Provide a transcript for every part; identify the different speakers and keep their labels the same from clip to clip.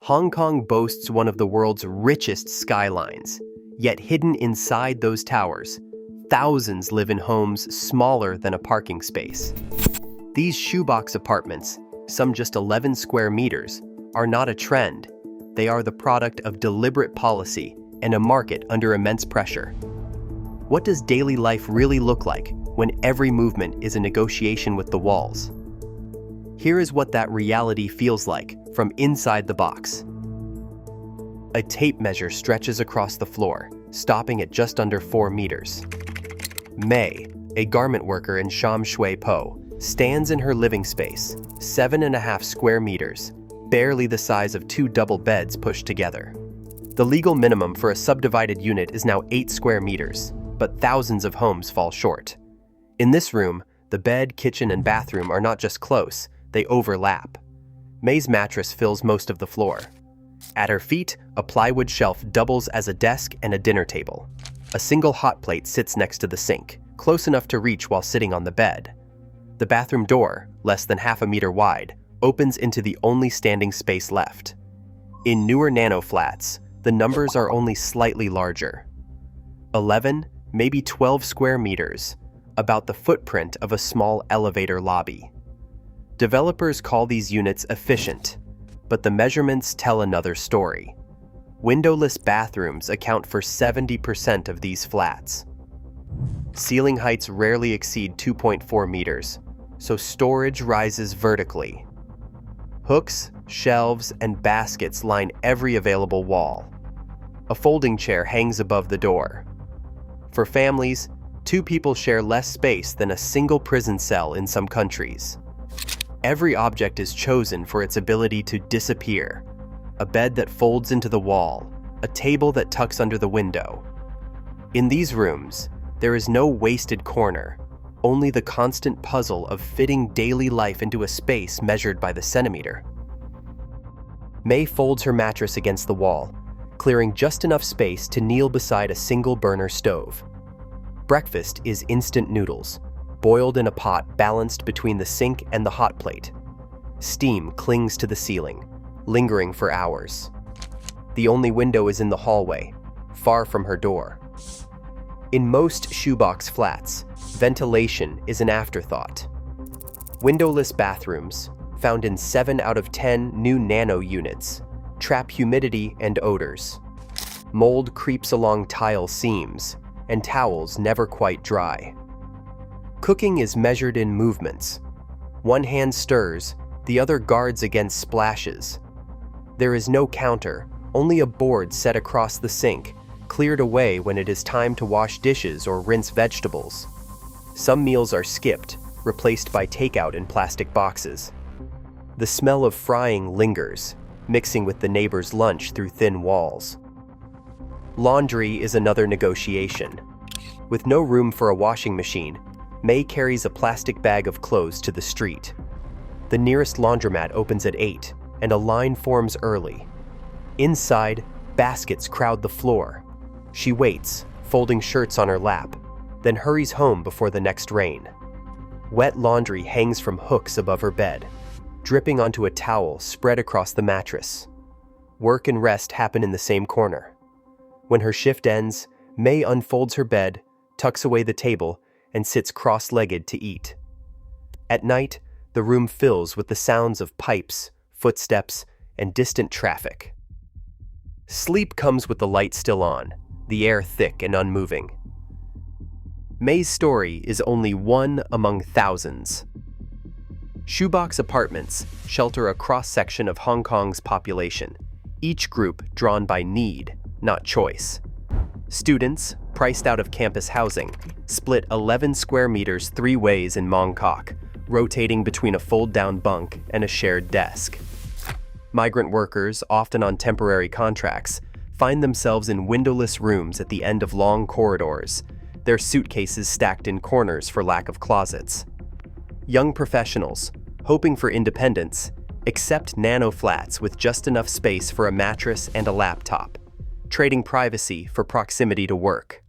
Speaker 1: Hong Kong boasts one of the world's richest skylines, yet hidden inside those towers, thousands live in homes smaller than a parking space. These shoebox apartments, some just 11 square meters, are not a trend. They are the product of deliberate policy and a market under immense pressure. What does daily life really look like when every movement is a negotiation with the walls? Here is what that reality feels like from inside the box. A tape measure stretches across the floor, stopping at just under 4 meters. May, a garment worker in Sham Shui Po, stands in her living space, 7.5 square meters, barely the size of 2 double beds pushed together. The legal minimum for a subdivided unit is now 8 square meters, but thousands of homes fall short. In this room, the bed, kitchen, and bathroom are not just close, they overlap. May's mattress fills most of the floor. At her feet, a plywood shelf doubles as a desk and a dinner table. A single hot plate sits next to the sink, close enough to reach while sitting on the bed. The bathroom door, less than half a meter wide, opens into the only standing space left. In newer nano flats, the numbers are only slightly larger. 11, maybe 12 square meters, about the footprint of a small elevator lobby. Developers call these units efficient, but the measurements tell another story. Windowless bathrooms account for 70% of these flats. Ceiling heights rarely exceed 2.4 meters, so storage rises vertically. Hooks, shelves, and baskets line every available wall. A folding chair hangs above the door. For families, 2 people share less space than a single prison cell in some countries. Every object is chosen for its ability to disappear. A bed that folds into the wall, a table that tucks under the window. In these rooms, there is no wasted corner, only the constant puzzle of fitting daily life into a space measured by the centimeter. May folds her mattress against the wall, clearing just enough space to kneel beside a single burner stove. Breakfast is instant noodles, boiled in a pot balanced between the sink and the hot plate. Steam clings to the ceiling, lingering for hours. The only window is in the hallway, far from her door. In most shoebox flats, ventilation is an afterthought. Windowless bathrooms, found in 7 out of 10 new nano-units, trap humidity and odors. Mold creeps along tile seams, and towels never quite dry. Cooking is measured in movements. One hand stirs, the other guards against splashes. There is no counter, only a board set across the sink, cleared away when it is time to wash dishes or rinse vegetables. Some meals are skipped, replaced by takeout in plastic boxes. The smell of frying lingers, mixing with the neighbor's lunch through thin walls. Laundry is another negotiation. With no room for a washing machine, May carries a plastic bag of clothes to the street. The nearest laundromat opens at 8, and a line forms early. Inside, baskets crowd the floor. She waits, folding shirts on her lap, then hurries home before the next rain. Wet laundry hangs from hooks above her bed, dripping onto a towel spread across the mattress. Work and rest happen in the same corner. When her shift ends, May unfolds her bed, tucks away the table, and sits cross-legged to eat. At night, the room fills with the sounds of pipes, footsteps, and distant traffic. Sleep comes with the light still on, the air thick and unmoving. May's story is only one among thousands. Shoebox apartments shelter a cross-section of Hong Kong's population, each group drawn by need, not choice. Students, priced out of campus housing, split 11 square meters 3 ways in Mong Kok, rotating between a fold-down bunk and a shared desk. Migrant workers, often on temporary contracts, find themselves in windowless rooms at the end of long corridors, their suitcases stacked in corners for lack of closets. Young professionals, hoping for independence, accept nano flats with just enough space for a mattress and a laptop, trading privacy for proximity to work.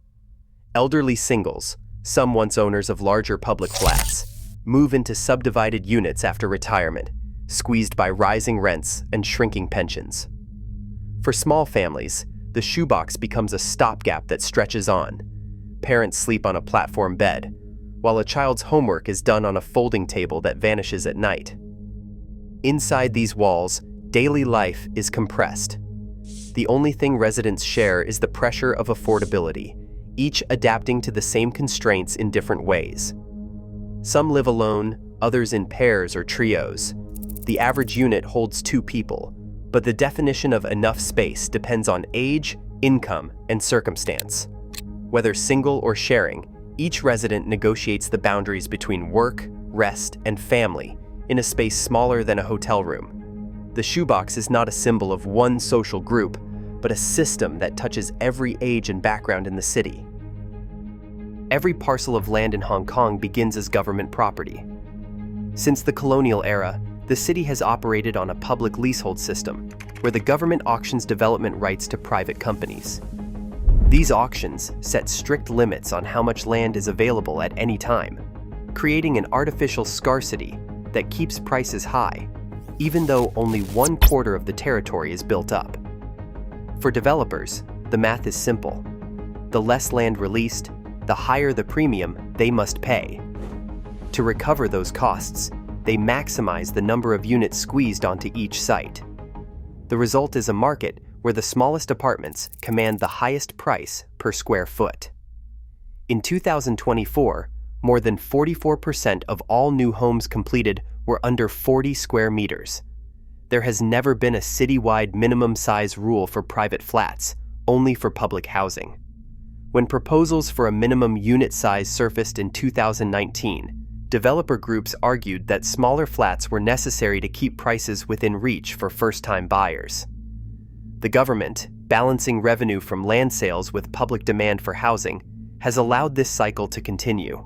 Speaker 1: Elderly singles, some once owners of larger public flats, move into subdivided units after retirement, squeezed by rising rents and shrinking pensions. For small families, the shoebox becomes a stopgap that stretches on. Parents sleep on a platform bed, while a child's homework is done on a folding table that vanishes at night. Inside these walls, daily life is compressed. The only thing residents share is the pressure of affordability, each adapting to the same constraints in different ways. Some live alone, others in pairs or trios. The average unit holds 2 people, but the definition of enough space depends on age, income, and circumstance. Whether single or sharing, each resident negotiates the boundaries between work, rest, and family in a space smaller than a hotel room. The shoebox is not a symbol of one social group, but a system that touches every age and background in the city. Every parcel of land in Hong Kong begins as government property. Since the colonial era, the city has operated on a public leasehold system, where the government auctions development rights to private companies. These auctions set strict limits on how much land is available at any time, creating an artificial scarcity that keeps prices high, even though only 1/4 of the territory is built up. For developers, the math is simple. The less land released, the higher the premium they must pay. To recover those costs, they maximize the number of units squeezed onto each site. The result is a market where the smallest apartments command the highest price per square foot. In 2024, more than 44% of all new homes completed were under 40 square meters. There has never been a citywide minimum size rule for private flats, only for public housing. When proposals for a minimum unit size surfaced in 2019, developer groups argued that smaller flats were necessary to keep prices within reach for first-time buyers. The government, balancing revenue from land sales with public demand for housing, has allowed this cycle to continue.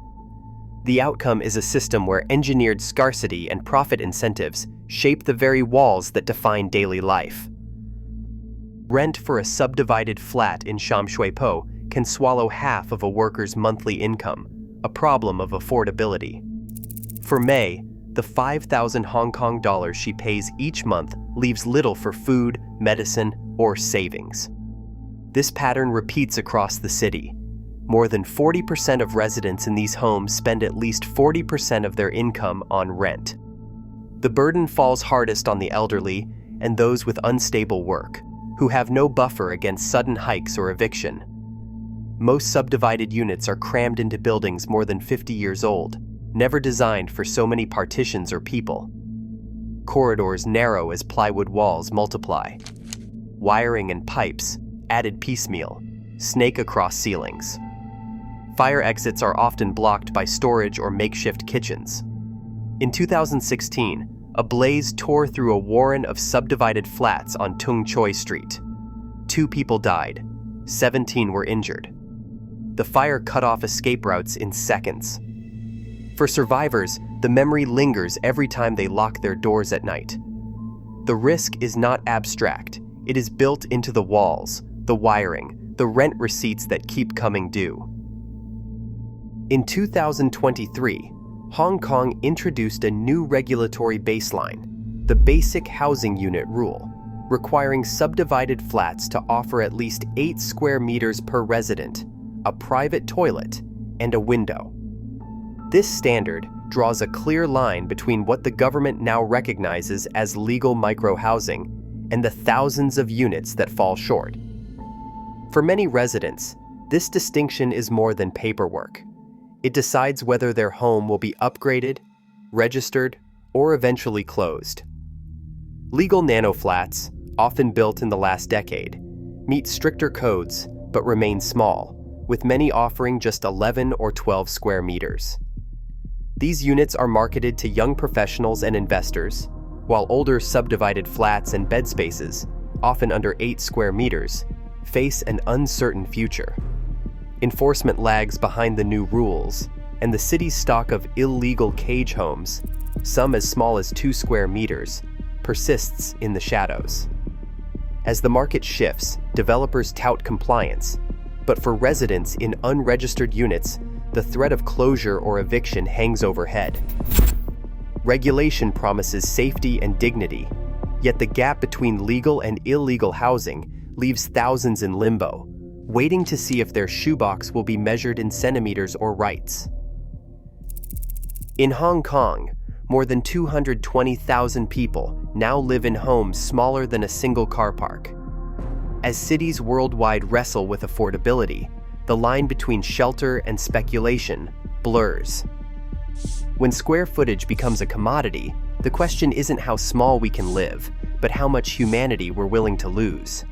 Speaker 1: The outcome is a system where engineered scarcity and profit incentives shape the very walls that define daily life. Rent for a subdivided flat in Sham Shui Po can swallow half of a worker's monthly income, a problem of affordability. For May, the 5,000 Hong Kong dollars she pays each month leaves little for food, medicine, or savings. This pattern repeats across the city. More than 40% of residents in these homes spend at least 40% of their income on rent. The burden falls hardest on the elderly and those with unstable work, who have no buffer against sudden hikes or eviction. Most subdivided units are crammed into buildings more than 50 years old, never designed for so many partitions or people. Corridors narrow as plywood walls multiply. Wiring and pipes, added piecemeal, snake across ceilings. Fire exits are often blocked by storage or makeshift kitchens. In 2016, a blaze tore through a warren of subdivided flats on Tung Choi Street. 2 people died, 17 were injured. The fire cut off escape routes in seconds. For survivors, the memory lingers every time they lock their doors at night. The risk is not abstract. It is built into the walls, the wiring, the rent receipts that keep coming due. In 2023, Hong Kong introduced a new regulatory baseline, the Basic Housing Unit Rule, requiring subdivided flats to offer at least 8 square meters per resident, a private toilet, and a window. This standard draws a clear line between what the government now recognizes as legal micro-housing and the thousands of units that fall short. For many residents, this distinction is more than paperwork. It decides whether their home will be upgraded, registered, or eventually closed. Legal nano-flats, often built in the last decade, meet stricter codes but remain small, with many offering just 11 or 12 square meters. These units are marketed to young professionals and investors, while older subdivided flats and bed spaces, often under 8 square meters, face an uncertain future. Enforcement lags behind the new rules, and the city's stock of illegal cage homes, some as small as 2 square meters, persists in the shadows. As the market shifts, developers tout compliance, but for residents in unregistered units, the threat of closure or eviction hangs overhead. Regulation promises safety and dignity, yet the gap between legal and illegal housing leaves thousands in limbo, waiting to see if their shoebox will be measured in centimeters or rights. In Hong Kong, more than 220,000 people now live in homes smaller than a single car park. As cities worldwide wrestle with affordability, the line between shelter and speculation blurs. When square footage becomes a commodity, the question isn't how small we can live, but how much humanity we're willing to lose.